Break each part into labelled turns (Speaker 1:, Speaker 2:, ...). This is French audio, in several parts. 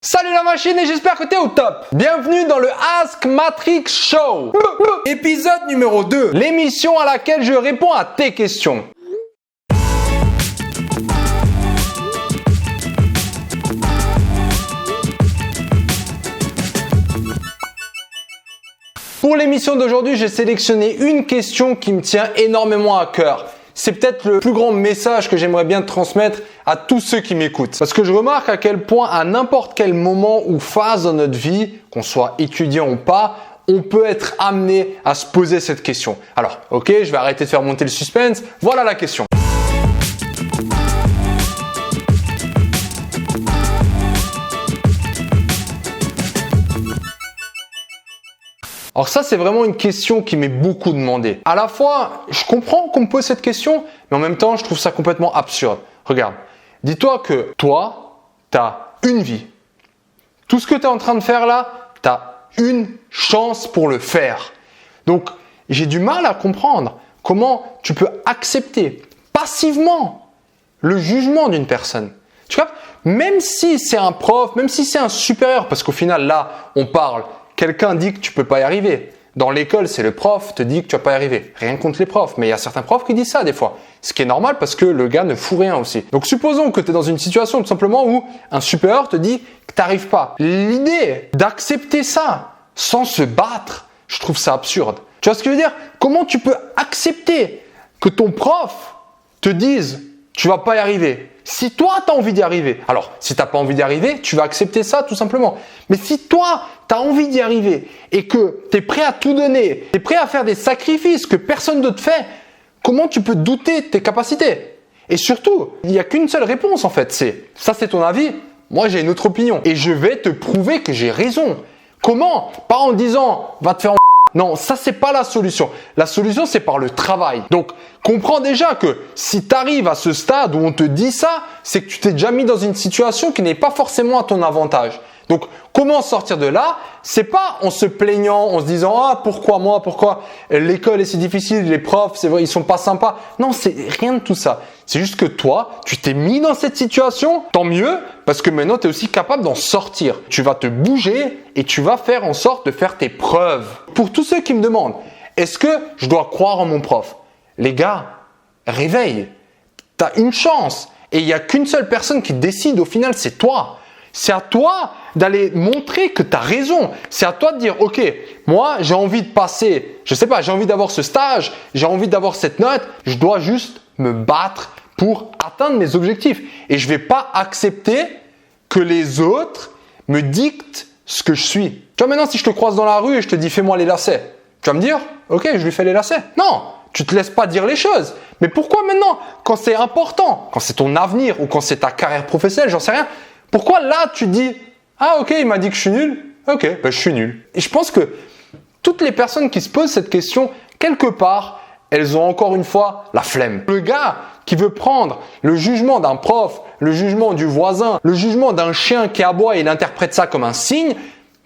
Speaker 1: Salut la machine et j'espère que t'es au top. Bienvenue dans le Ask Matrix Show. Épisode numéro 2, l'émission à laquelle je réponds à tes questions. Pour l'émission d'aujourd'hui, j'ai sélectionné une question qui me tient énormément à cœur. C'est peut-être le plus grand message que j'aimerais bien transmettre à tous ceux qui m'écoutent. Parce que je remarque à quel point à n'importe quel moment ou phase dans notre vie, qu'on soit étudiant ou pas, on peut être amené à se poser cette question. Alors, ok, je vais arrêter de faire monter le suspense. Voilà la question. Alors ça, c'est vraiment une question qui m'est beaucoup demandée. À la fois, je comprends qu'on me pose cette question, mais en même temps, je trouve ça complètement absurde. Regarde, dis-toi que toi, tu as une vie. Tout ce que tu es en train de faire là, tu as une chance pour le faire. Donc, j'ai du mal à comprendre comment tu peux accepter passivement le jugement d'une personne. Tu vois, même si c'est un prof, même si c'est un supérieur, parce qu'au final, là, on parle. Quelqu'un dit que tu peux pas y arriver. Dans l'école, c'est le prof te dit que tu vas pas y arriver. Rien contre les profs, mais il y a certains profs qui disent ça des fois. Ce qui est normal parce que le gars ne fout rien aussi. Donc supposons que tu es dans une situation tout simplement où un supérieur te dit que tu n'arrives pas. L'idée d'accepter ça sans se battre, je trouve ça absurde. Tu vois ce que je veux dire? Comment tu peux accepter que ton prof te dise tu vas pas y arriver? Si toi, tu as envie d'y arriver, alors si tu n'as pas envie d'y arriver, tu vas accepter ça tout simplement. Mais si toi, tu as envie d'y arriver et que tu es prêt à tout donner, tu es prêt à faire des sacrifices que personne d'autre fait, comment tu peux douter de tes capacités? Et surtout, il n'y a qu'une seule réponse en fait, ça c'est ton avis, moi j'ai une autre opinion et je vais te prouver que j'ai raison. Comment? Pas en disant va te faire Non, ça c'est pas la solution. La solution c'est par le travail. Donc, comprends déjà que si tu arrives à ce stade où on te dit ça, c'est que tu t'es déjà mis dans une situation qui n'est pas forcément à ton avantage. Donc, comment sortir de là? C'est pas en se plaignant, en se disant ah pourquoi moi, pourquoi l'école est si difficile, les profs c'est vrai ils sont pas sympas. Non, c'est rien de tout ça. C'est juste que toi, tu t'es mis dans cette situation, tant mieux parce que maintenant tu es aussi capable d'en sortir. Tu vas te bouger et tu vas faire en sorte de faire tes preuves. Pour tous ceux qui me demandent, est-ce que je dois croire en mon prof? Les gars, réveille. Tu as une chance et il n'y a qu'une seule personne qui décide au final, c'est toi. C'est à toi d'aller montrer que tu as raison. C'est à toi de dire, ok, moi j'ai envie de passer, je sais pas, j'ai envie d'avoir ce stage, j'ai envie d'avoir cette note, je dois juste me battre pour atteindre mes objectifs. Et je ne vais pas accepter que les autres me dictent ce que je suis. Tu vois, maintenant si je te croise dans la rue et je te dis fais-moi les lacets, tu vas me dire, ok, je lui fais les lacets. Non, tu te laisses pas dire les choses. Mais pourquoi maintenant, quand c'est important, quand c'est ton avenir ou quand c'est ta carrière professionnelle, j'en sais rien, pourquoi là tu dis ah ok il m'a dit que je suis nul, ok ben, je suis nul. Et je pense que toutes les personnes qui se posent cette question, quelque part, elles ont encore une fois la flemme. Le gars qui veut prendre le jugement d'un prof, le jugement du voisin, le jugement d'un chien qui aboie et il interprète ça comme un signe,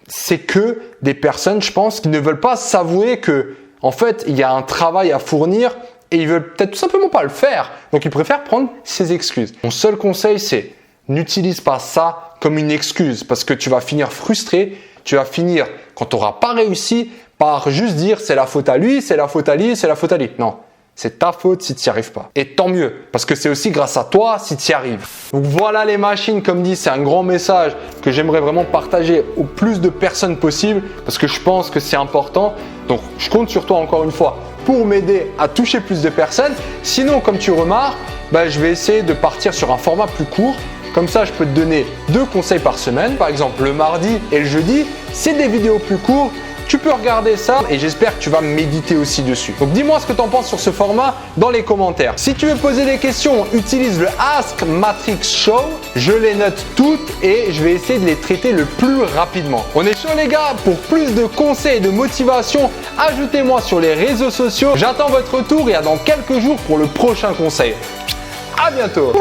Speaker 1: c'est que des personnes, je pense, qui ne veulent pas s'avouer que en fait il y a un travail à fournir et ils veulent peut-être tout simplement pas le faire. Donc ils préfèrent prendre ses excuses. Mon seul conseil c'est n'utilise pas ça comme une excuse parce que tu vas finir frustré, tu vas finir, quand tu n'auras pas réussi, par juste dire c'est la faute à lui, c'est la faute à lui, c'est la faute à lui. Non, c'est ta faute si tu n'y arrives pas. Et tant mieux, parce que c'est aussi grâce à toi si tu y arrives. Donc voilà les machines, comme dit, c'est un grand message que j'aimerais vraiment partager au plus de personnes possible parce que je pense que c'est important. Donc je compte sur toi encore une fois pour m'aider à toucher plus de personnes. Sinon, comme tu remarques, je vais essayer de partir sur un format plus court. Comme ça, je peux te donner 2 conseils par semaine. Par exemple, le mardi et le jeudi, c'est des vidéos plus courtes. Tu peux regarder ça et j'espère que tu vas méditer aussi dessus. Donc dis-moi ce que tu en penses sur ce format dans les commentaires. Si tu veux poser des questions, utilise le Ask Matrix Show. Je les note toutes et je vais essayer de les traiter le plus rapidement. On est chaud les gars. Pour plus de conseils et de motivation, ajoutez-moi sur les réseaux sociaux. J'attends votre retour et à dans quelques jours pour le prochain conseil. À bientôt.